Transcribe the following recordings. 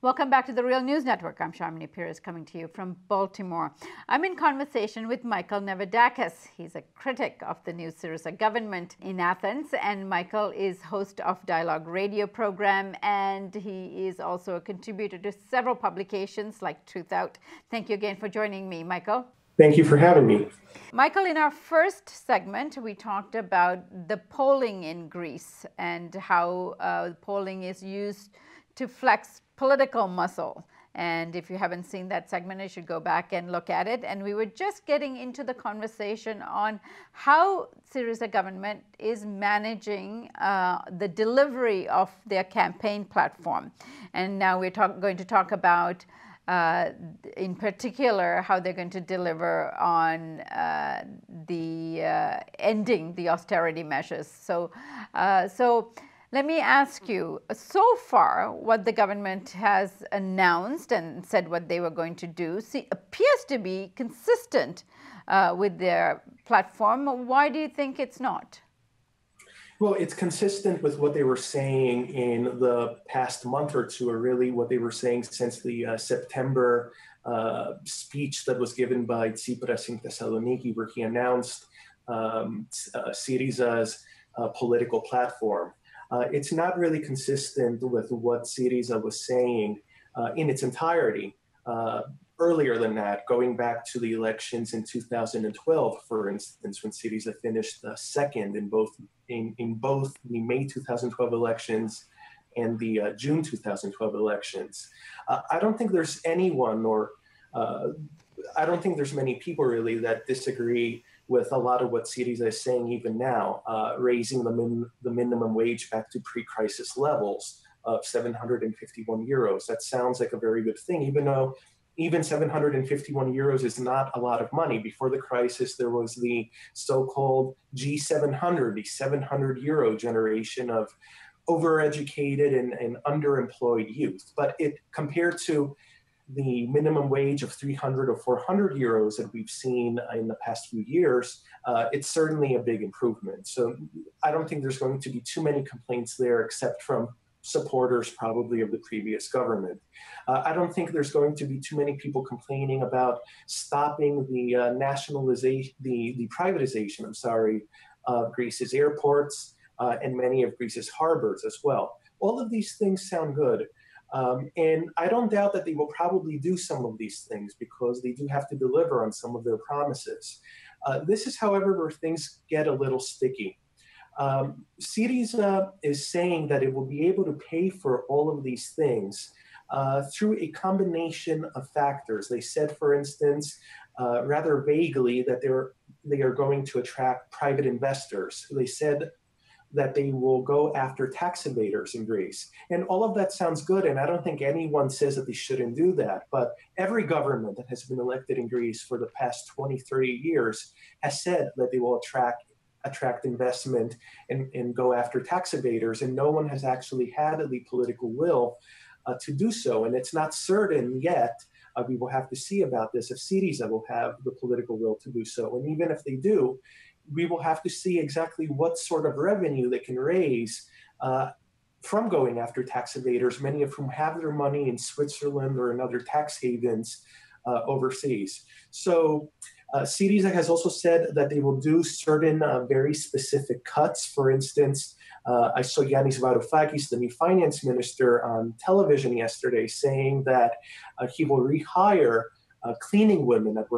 Welcome back to the Real News Network. I'm Sharmini Pires coming to you from Baltimore. I'm in conversation with Michael Nevradakis. He's a critic of the new SYRIZA government in Athens, and Michael is host of Dialogue radio program, and he is also a contributor to several publications like Truth Out. Thank you again for joining me, Michael. Thank you for having me. Michael, in our first segment, we talked about the polling in Greece and how polling is used to flex political muscle. And if you haven't seen that segment, you should go back and look at it. And we were just getting into the conversation on how SYRIZA government is managing the delivery of their campaign platform. And now we're going to talk about in particular, how they're going to deliver on ending the austerity measures. So let me ask you, so far, what the government has announced and said what they were going to do appears to be consistent with their platform. Why do you think it's not? Well, it's consistent with what they were saying in the past month or two, or really what they were saying since the September speech that was given by Tsipras in Thessaloniki, where he announced SYRIZA's political platform. It's not really consistent with what SYRIZA was saying in its entirety. Earlier than that, going back to the elections in 2012, for instance, when SYRIZA finished second in both the May 2012 elections and the June 2012 elections. I don't think there's anyone, or I don't think there's many people really that disagree with a lot of what SYRIZA is saying even now, raising the minimum wage back to pre-crisis levels of 751 euros. That sounds like a very good thing, even though even 751 euros is not a lot of money. Before the crisis, there was the so-called G700, the 700 euro generation of overeducated and underemployed youth. But it compared to the minimum wage of 300 or 400 euros that we've seen in the past few years, it's certainly a big improvement. So I don't think there's going to be too many complaints there, except from supporters probably of the previous government. I don't think there's going to be too many people complaining about stopping the nationalization, the privatization, of Greece's airports and many of Greece's harbors as well. All of these things sound good. And I don't doubt that they will probably do some of these things because they do have to deliver on some of their promises. This is, however, where things get a little sticky. SYRIZA is saying that it will be able to pay for all of these things through a combination of factors. They said, for instance, rather vaguely, that they are going to attract private investors. They said that they will go after tax evaders in Greece. And all of that sounds good, and I don't think anyone says that they shouldn't do that. But every government that has been elected in Greece for the past 20, 30 years has said that they will attract investment and go after tax evaders, and no one has actually had the political will to do so. And it's not certain yet, we will have to see about this, if SYRIZA will have the political will to do so. And even if they do, we will have to see exactly what sort of revenue they can raise from going after tax evaders, many of whom have their money in Switzerland or in other tax havens overseas. So SYRIZA has also said that they will do certain very specific cuts. For instance, I saw Yannis Varoufakis, the new finance minister, on television yesterday saying that he will rehire cleaning women that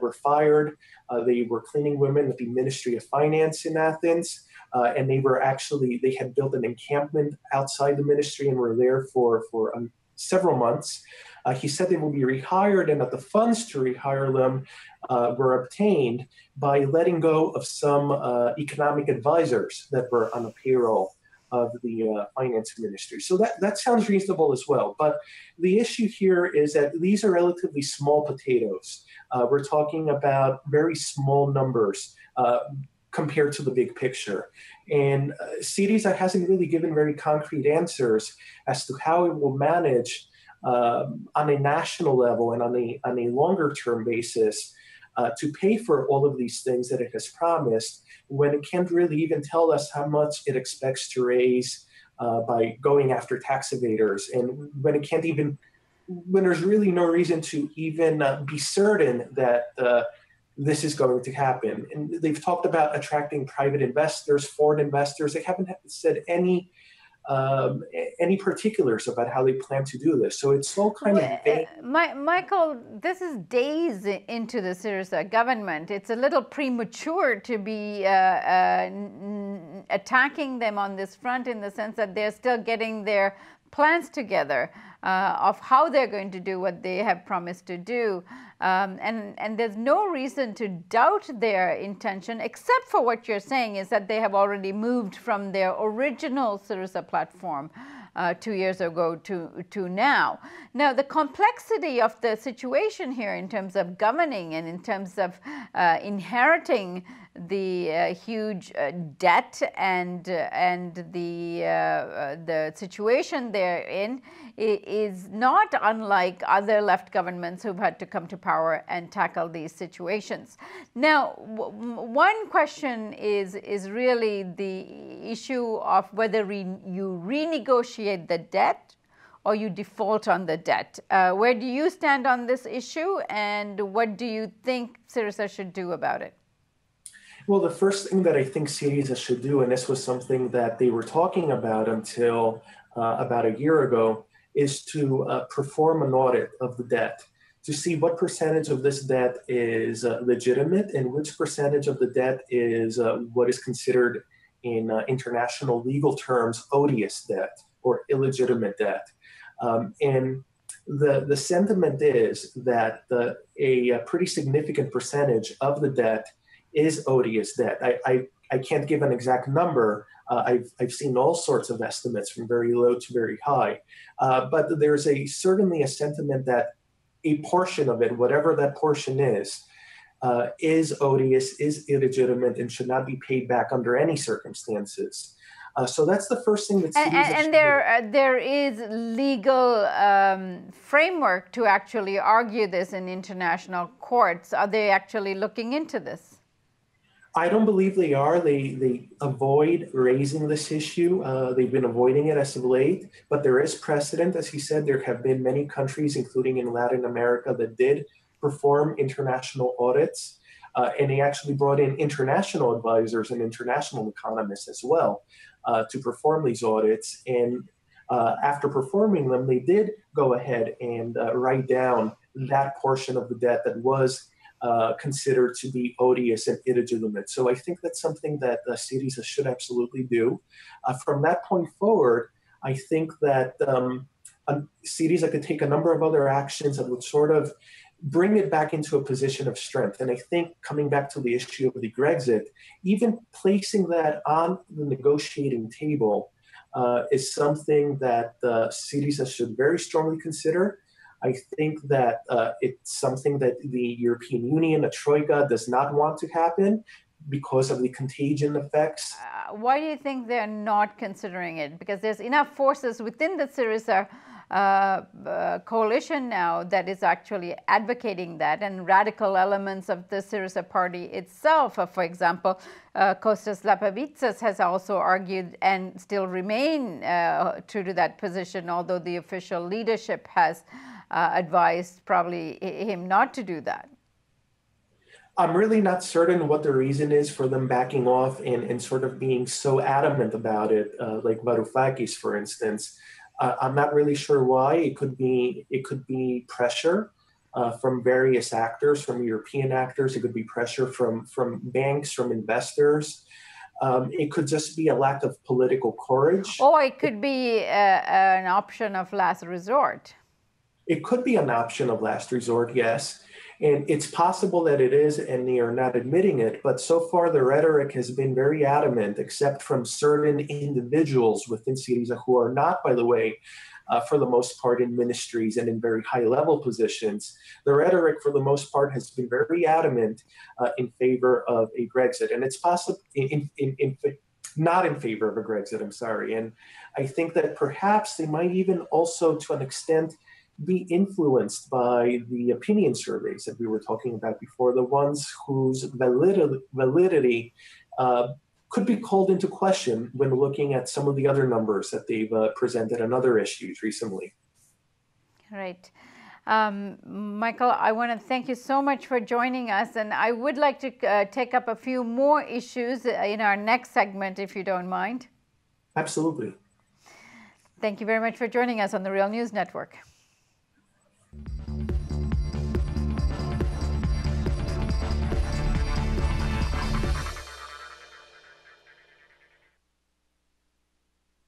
were fired. They were cleaning women at the Ministry of Finance in Athens, and they had built an encampment outside the ministry and were there for several months. He said they will be rehired, and that the funds to rehire them were obtained by letting go of some economic advisors that were on the payroll of the finance ministry. So that sounds reasonable as well. But the issue here is that these are relatively small potatoes. We're talking about very small numbers compared to the big picture. And SYRIZA hasn't really given very concrete answers as to how it will manage on a national level and on a longer term basis to pay for all of these things that it has promised, when it can't really even tell us how much it expects to raise by going after tax evaders, and when it can't even when there's really no reason to even be certain that this is going to happen. And they've talked about attracting private investors, foreign investors. They haven't said any particulars about how they plan to do this. So it's all kind of vague. Michael, this is days into the SYRIZA government. It's a little premature to be attacking them on this front, in the sense that they're still getting their plans together of how they're going to do what they have promised to do. And there's no reason to doubt their intention, except for what you're saying is that they have already moved from their original SYRIZA platform 2 years ago to now. Now, the complexity of the situation here in terms of governing and in terms of inheriting the huge debt and the situation they're in is not unlike other left governments who've had to come to power and tackle these situations. Now, one question is really the issue of whether you renegotiate the debt or you default on the debt. Where do you stand on this issue, and what do you think SYRIZA should do about it? Well, the first thing that I think SYRIZA should do, and this was something that they were talking about until about a year ago, is to perform an audit of the debt to see what percentage of this debt is legitimate and which percentage of the debt is what is considered in international legal terms odious debt or illegitimate debt. And the sentiment is that a pretty significant percentage of the debt is odious debt. I can't give an exact number. I've seen all sorts of estimates from very low to very high, but there's certainly a sentiment that a portion of it, whatever that portion is odious, is illegitimate, and should not be paid back under any circumstances. So that's the first thing that and there is legal framework to actually argue this in international courts. Are they actually looking into this? I don't believe they are. They avoid raising this issue. They've been avoiding it as of late, but there is precedent. As he said, there have been many countries, including in Latin America, that did perform international audits. And they actually brought in international advisors and international economists as well to perform these audits. And after performing them, they did go ahead and write down that portion of the debt that was considered to be odious and illegitimate. So I think that's something that SYRIZA should absolutely do. From that point forward, I think that SYRIZA could take a number of other actions that would sort of bring it back into a position of strength. And I think coming back to the issue of the Grexit, even placing that on the negotiating table is something that SYRIZA should very strongly consider. I think that it's something that the European Union, a troika, does not want to happen because of the contagion effects. Why do you think they're not considering it? Because there's enough forces within the SYRIZA coalition now that is actually advocating that, and radical elements of the SYRIZA party itself. For example, Kostas Lapavitsas has also argued and still remain true to that position, although the official leadership has advised probably him not to do that. I'm really not certain what the reason is for them backing off and sort of being so adamant about it, like Varoufakis, for instance. I'm not really sure why. It could be pressure from various actors, from European actors. It could be pressure from banks, from investors. It could just be a lack of political courage. Or it could be an option of last resort. It could be an option of last resort, yes. And it's possible that it is, and they are not admitting it. But so far, the rhetoric has been very adamant, except from certain individuals within SYRIZA who are not, by the way, for the most part, in ministries and in very high-level positions. The rhetoric, for the most part, has been very adamant in favor of a Grexit. And it's possible, not in favor of a Grexit, I'm sorry. And I think that perhaps they might even also, to an extent, be influenced by the opinion surveys that we were talking about before, the ones whose validity could be called into question when looking at some of the other numbers that they've presented on other issues recently. Right. Michael, I want to thank you so much for joining us, and I would like to take up a few more issues in our next segment, if you don't mind. Absolutely. Thank you very much for joining us on the Real News Network.